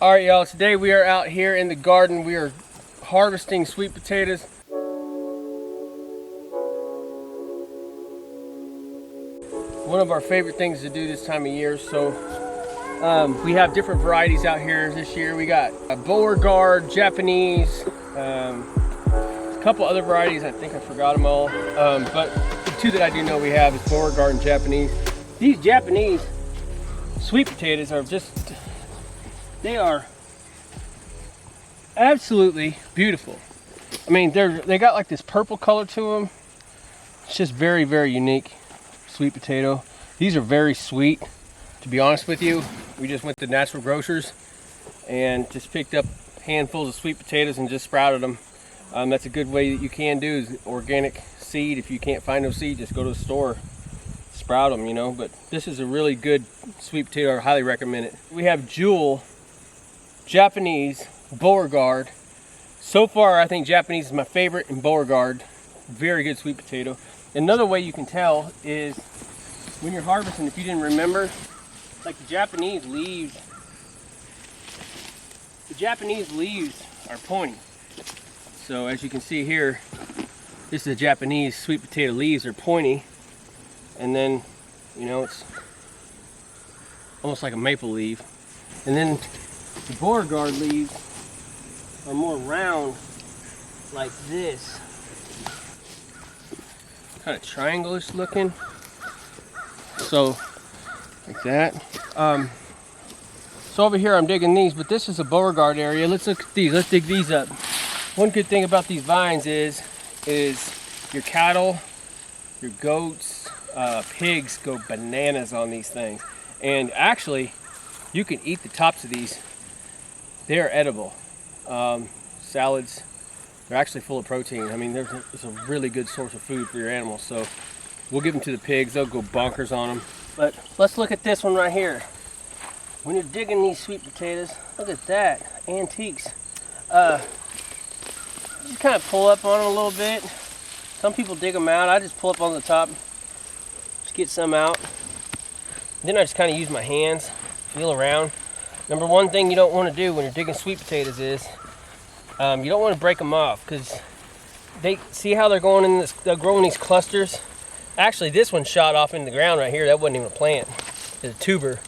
All right, y'all, today we are out here in the garden. We are harvesting sweet potatoes. One of our favorite things to do this time of year. So we have different varieties out here this year. We got a Beauregard, Japanese, a couple other varieties. I think I forgot them all. But the two that I do know we have is Beauregard and Japanese. These Japanese sweet potatoes are just, they are absolutely beautiful. I mean, they got like this purple color to them. It's just very, very unique sweet potato. These are very sweet, to be honest with you. We just went to Natural Grocers and just picked up handfuls of sweet potatoes and just sprouted them. That's a good way that you can do is organic seed. If you can't find no seed, just go to the store, sprout them, you know. But this is a really good sweet potato. I highly recommend it. We have Jewel, Japanese, Beauregard. So far, I think Japanese is my favorite, and Beauregard, very good sweet potato. Another way you can tell is when you're harvesting, if you didn't remember, like the Japanese leaves are pointy. So as you can see here, this is a Japanese sweet potato. Leaves are pointy, and then, you know, it's almost like a maple leaf. And then the Beauregard leaves are more round, like this, kind of triangle-ish looking. So like that. So over here I'm digging these, but this is a Beauregard area. Let's look at these. Let's dig these up. One good thing about these vines is your cattle, your goats, pigs go bananas on these things. And actually, you can eat the tops of these. They are edible. Salads, they're actually full of protein. I mean, it's a really good source of food for your animals. So we'll give them to the pigs. They'll go bonkers on them. But let's look at this one right here. When you're digging these sweet potatoes, look at that, antiques. Just kind of pull up on them a little bit. Some people dig them out. I just pull up on the top, just get some out. Then I just kind of use my hands, feel around. Number one thing you don't want to do when you're digging sweet potatoes is you don't want to break them off, because they see how they're going in this. They're growing these clusters. Actually, this one shot off in the ground right here. That wasn't even a plant; it's a tuber.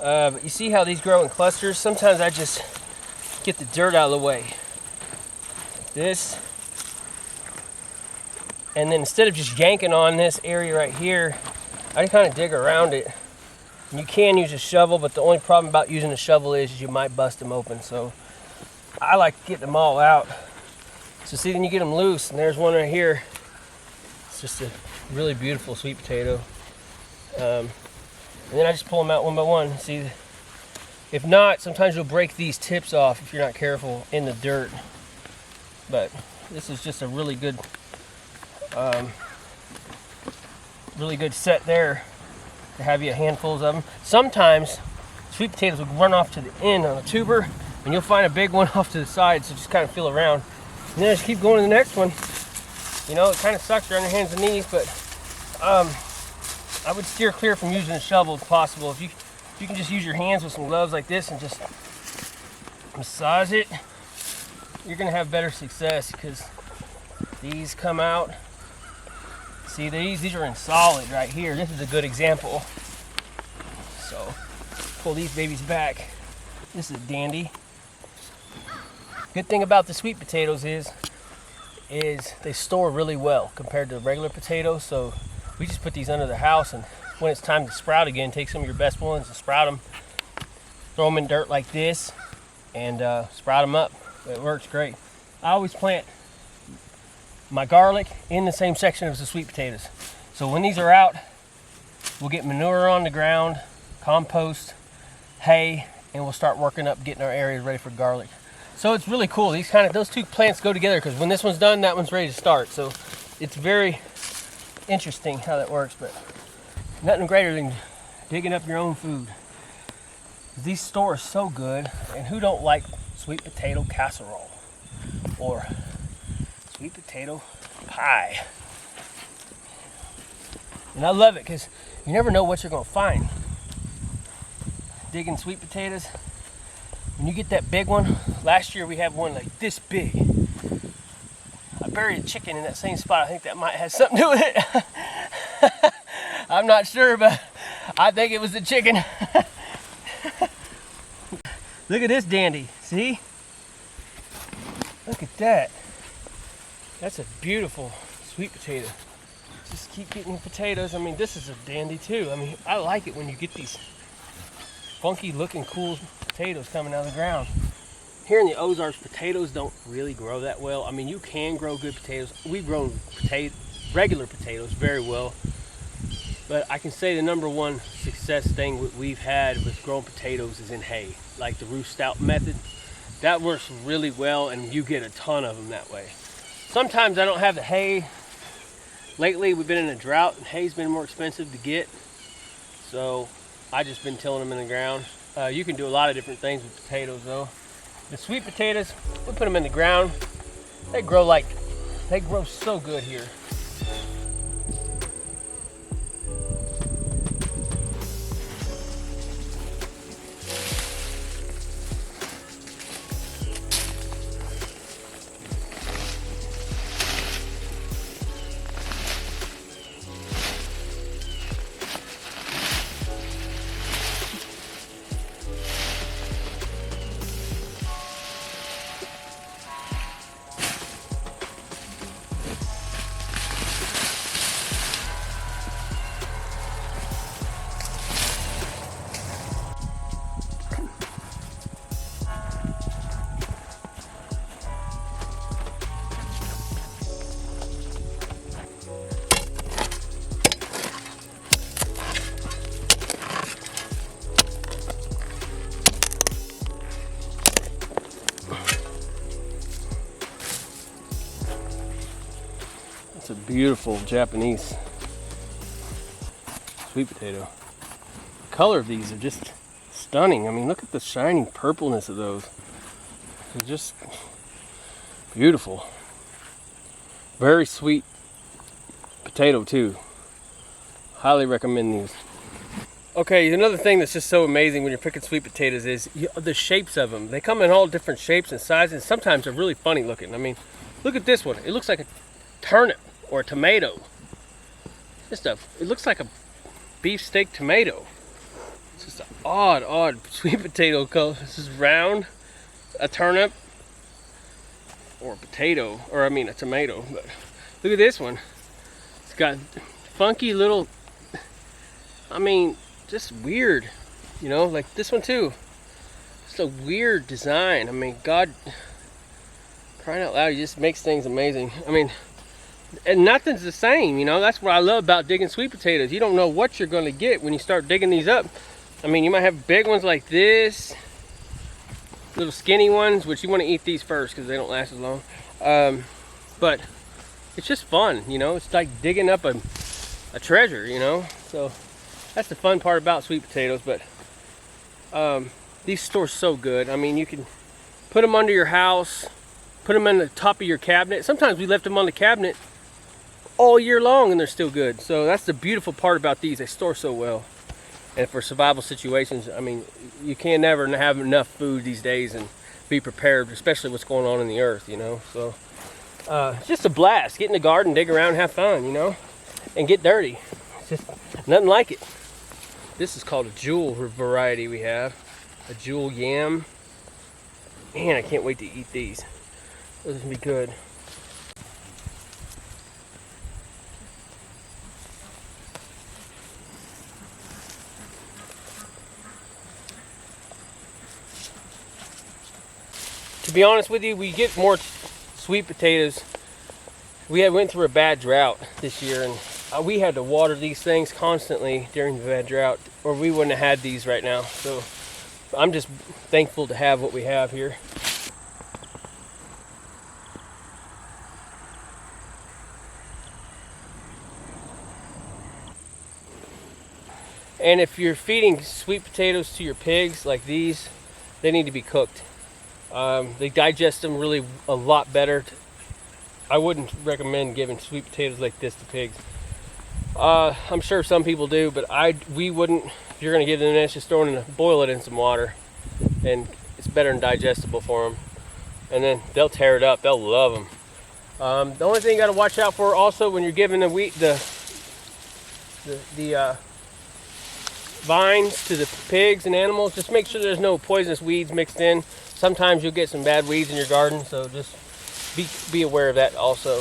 But you see how these grow in clusters? Sometimes I just get the dirt out of the way. This, and then instead of just yanking on this area right here, I kind of dig around it. And you can use a shovel, but the only problem about using a shovel is you might bust them open. So I like getting them all out. So see, then you get them loose, and there's one right here. It's just a really beautiful sweet potato. And then I just pull them out one by one. See, if not, sometimes you'll break these tips off if you're not careful in the dirt. But this is just a really good set there to have you handfuls of them. Sometimes sweet potatoes will run off to the end on a tuber, and you'll find a big one off to the side, so just kind of feel around. And then just keep going to the next one. You know, it kind of sucks, you're on your hands and knees, but I would steer clear from using a shovel if possible. If you can just use your hands with some gloves like this and just massage it, you're gonna have better success, because these come out. See, these are in solid right here. This is a good example. So pull these babies back. This is a dandy. Good thing about the sweet potatoes is they store really well compared to regular potatoes. So we just put these under the house, and when it's time to sprout again, take some of your best ones and sprout them. Throw them in dirt like this and sprout them up. It works great. I always plant my garlic in the same section as the sweet potatoes. So when these are out, we'll get manure on the ground, compost, hay, and we'll start working up getting our areas ready for garlic. So it's really cool. Those two plants go together, because when this one's done, that one's ready to start. So it's very interesting how that works, but nothing greater than digging up your own food. These store so good, and who don't like sweet potato casserole or sweet potato pie? And I love it because you never know what you're going to find. Digging sweet potatoes, when you get that big one, last year we had one like this big. I buried a chicken in that same spot. I think that might have something to do with it. I'm not sure, but I think it was the chicken. Look at this dandy, see? Look at that. That's a beautiful sweet potato. Just keep getting potatoes. I mean, this is a dandy too. I mean, I like it when you get these funky looking cool potatoes coming out of the ground. Here in the Ozarks, potatoes don't really grow that well. I mean, you can grow good potatoes. We've grown regular potatoes very well. But I can say the number one success thing we've had with growing potatoes is in hay. Like the roost out method. That works really well and you get a ton of them that way. Sometimes I don't have the hay. Lately we've been in a drought and hay's been more expensive to get. So I just been tilling them in the ground. You can do a lot of different things with potatoes though. The sweet potatoes, we put them in the ground. They grow so good here. It's a beautiful Japanese sweet potato. The color of these are just stunning. I mean, look at the shining purpleness of those. They're just beautiful. Very sweet potato too. Highly recommend these. Okay, another thing that's just so amazing when you're picking sweet potatoes is the shapes of them. They come in all different shapes and sizes. Sometimes they're really funny looking. I mean, look at this one. It looks like a turnip or a tomato. It looks like a beefsteak tomato. It's just an odd sweet potato color. This is round, a turnip, or a potato, or I mean a tomato. But look at this one. It's got funky little, I mean, just weird, you know, like this one too. Just a weird design. I mean, God, crying out loud, He just makes things amazing. I mean, and nothing's the same, you know. That's what I love about digging sweet potatoes. You don't know what you're going to get when you start digging these up. I mean, you might have big ones like this, little skinny ones, which you want to eat these first because they don't last as long. But it's just fun, you know. It's like digging up a treasure, you know. So that's the fun part about sweet potatoes. But these store so good. I mean, you can put them under your house, put them in the top of your cabinet. Sometimes we left them on the cabinet all year long and they're still good. So that's the beautiful part about these. They store so well. And for survival situations, I mean, you can never have enough food these days and be prepared, especially what's going on in the earth, you know. So it's just a blast. Get in the garden, dig around, have fun, you know, and get dirty. It's just nothing like it. This is called a jewel variety we have. A jewel yam. Man, I can't wait to eat these. Those are gonna be good. To be honest with you, we get more sweet potatoes. We went through a bad drought this year, and we had to water these things constantly during the bad drought, or we wouldn't have had these right now. So I'm just thankful to have what we have here. And if you're feeding sweet potatoes to your pigs like these, they need to be cooked. They digest them really a lot better. I wouldn't recommend giving sweet potatoes like this to pigs. I'm sure some people do, but we wouldn't. If you're going to give them this, just boil it in some water and it's better and digestible for them. And then they'll tear it up. They'll love them. The only thing you got to watch out for also when you're giving the vines to the pigs and animals, just make sure there's no poisonous weeds mixed in. Sometimes you'll get some bad weeds in your garden, so just be aware of that also.